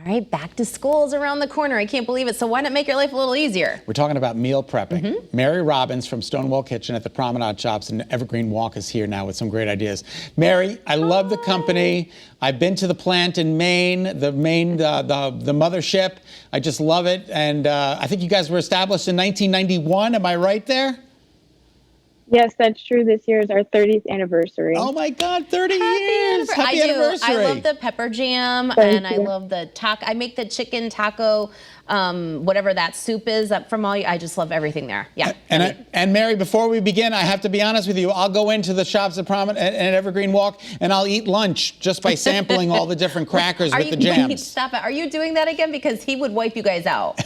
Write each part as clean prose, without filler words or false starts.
right, back to school is around the corner. I can't believe it. So why not make your life a little easier? We're talking about meal prepping. Mary Robbins from Stonewall Kitchen at the Promenade Shops and Evergreen Walk is here now with some great ideas. Mary, I love the company. I've been to the plant in Maine, the mothership. I just love it. And I think you guys were established in 1991. Am I right there? Yes, that's true. This year is our 30th anniversary. Oh my God, 30 years! Happy anniversary! I love the pepper jam, I love the taco. I make the chicken taco, whatever that soup is from all. I just love everything there. Yeah. And Mary, before we begin, I have to be honest with you. I'll go into the shops at Promenade and Evergreen Walk, and I'll eat lunch just by sampling all the different crackers with the jams. Stop it! Are you doing that again? Because he would wipe you guys out.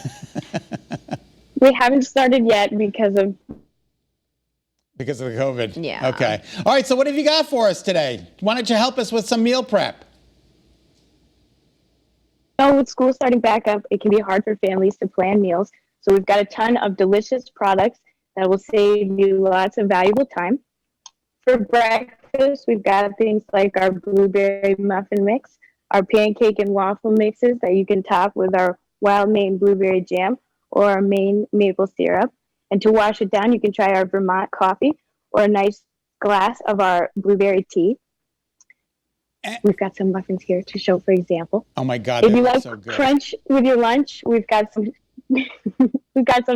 We haven't started yet because of the COVID. Yeah. Okay. All right. So what have you got for us today? Why don't you help us with some meal prep? So with school starting back up, it can be hard for families to plan meals. So we've got a ton of delicious products that will save you lots of valuable time. For breakfast, we've got things like our blueberry muffin mix, our pancake and waffle mixes that you can top with our wild Maine blueberry jam or our Maine maple syrup. And to wash it down, you can try our Vermont coffee or a nice glass of our blueberry tea. We've got some muffins here to show, for example. Oh my God, if you like so good. Crunch with your lunch, we've got some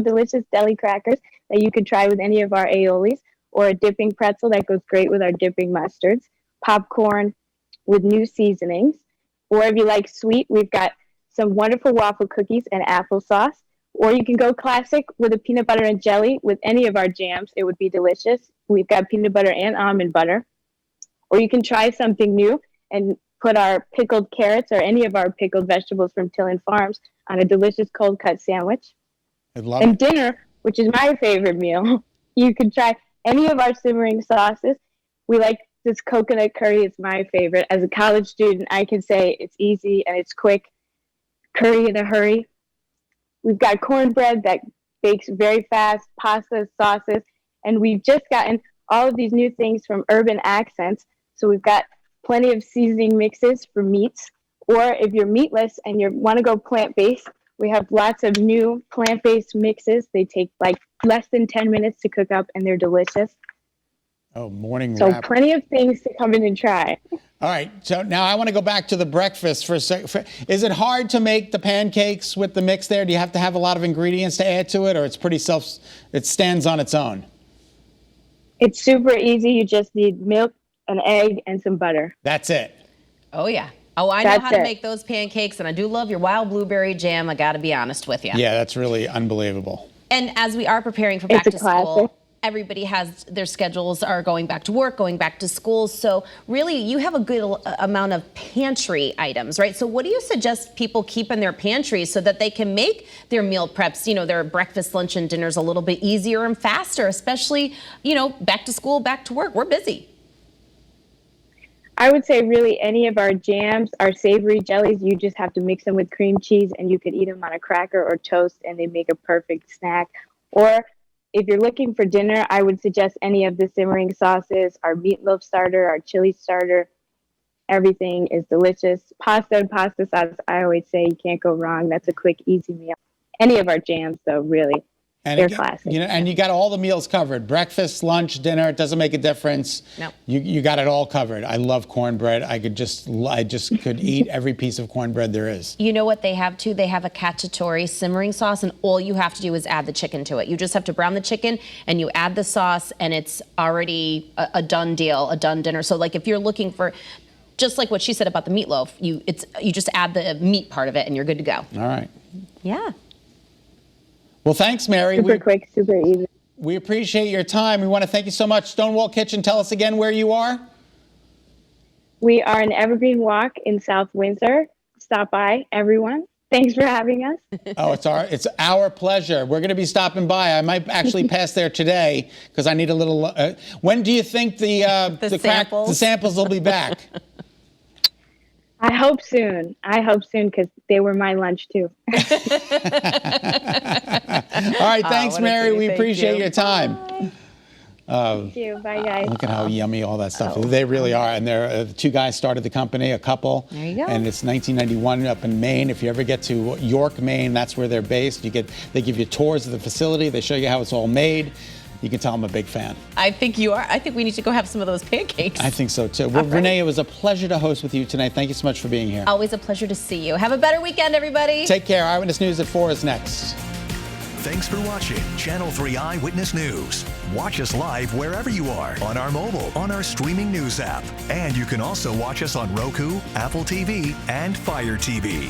delicious deli crackers that you could try with any of our aiolis, or a dipping pretzel that goes great with our dipping mustards, popcorn with new seasonings. Or if you like sweet, we've got some wonderful waffle cookies and applesauce. Or you can go classic with a peanut butter and jelly with any of our jams. It would be delicious. We've got peanut butter and almond butter. Or you can try something new and put our pickled carrots or any of our pickled vegetables from Tillin Farms on a delicious cold cut sandwich. I love and it. Dinner, which is my favorite meal, you can try any of our simmering sauces. We like this coconut curry. It's my favorite. As a college student, I can say it's easy and it's quick. Curry in a hurry. We've got cornbread that bakes very fast, pastas, sauces, and we've just gotten all of these new things from Urban Accents. So we've got plenty of seasoning mixes for meats, or if you're meatless and you want to go plant-based, we have lots of new plant-based mixes. They take like less than 10 minutes to cook up, and they're delicious. Oh, morning So wrap. plenty of things to come in and try. All right, so now I want to go back to the breakfast for a second. Is it hard to make the pancakes with the mix there? Do you have to have a lot of ingredients to add to it, or it's pretty it stands on its own? It's super easy. You just need milk, an egg, and some butter. That's it. Oh, yeah. Oh, I know how to make those pancakes, and I do love your wild blueberry jam. I got to be honest with you. Yeah, that's really unbelievable. And as we are preparing for back to school, everybody has their schedules are going back to work, going back to school. So really, you have a good amount of pantry items, right? So what do you suggest people keep in their pantries so that they can make their meal preps, their breakfast, lunch, and dinners a little bit easier and faster, especially, back to school, back to work. We're busy. I would say really any of our jams, our savory jellies, you just have to mix them with cream cheese and you could eat them on a cracker or toast and they make a perfect snack. Or if you're looking for dinner, I would suggest any of the simmering sauces, our meatloaf starter, our chili starter. Everything is delicious. Pasta and pasta sauce, I always say you can't go wrong. That's a quick, easy meal. Any of our jams, though, really. And they're classic. And you got all the meals covered. Breakfast, lunch, dinner, it doesn't make a difference. No. You got it all covered. I love cornbread. I just could eat every piece of cornbread there is. You know what they have too? They have a cacciatore simmering sauce, and all you have to do is add the chicken to it. You just have to brown the chicken and you add the sauce, and it's already a done deal, a done dinner. So like if you're looking for, just like what she said about the meatloaf, you just add the meat part of it and you're good to go. All right. Yeah. Well, thanks, Mary. Super quick, super easy. We appreciate your time. We want to thank you so much. Stonewall Kitchen, tell us again where you are. We are in Evergreen Walk in South Windsor. Stop by, everyone. Thanks for having us. Oh, it's our pleasure. We're going to be stopping by. I might actually pass there today because I need a little. When do you think the samples will be back? I hope soon. Because they were my lunch too. All right, thanks, Mary. We appreciate your time. Thank you. Bye, guys. Look at how yummy all that stuff is. They really are. And they're two guys started the company, a couple. There you go. And it's 1991 up in Maine. If you ever get to York, Maine, that's where they're based. They give you tours of the facility. They show you how it's all made. You can tell I'm a big fan. I think you are. I think we need to go have some of those pancakes. I think so too. Well, Renee, it was a pleasure to host with you tonight. Thank you so much for being here. Always a pleasure to see you. Have a better weekend, everybody. Take care. Eyewitness News at 4 is next. Thanks for watching Channel 3 Eyewitness News. Watch us live wherever you are on our mobile, on our streaming news app. And you can also watch us on Roku, Apple TV, and Fire TV.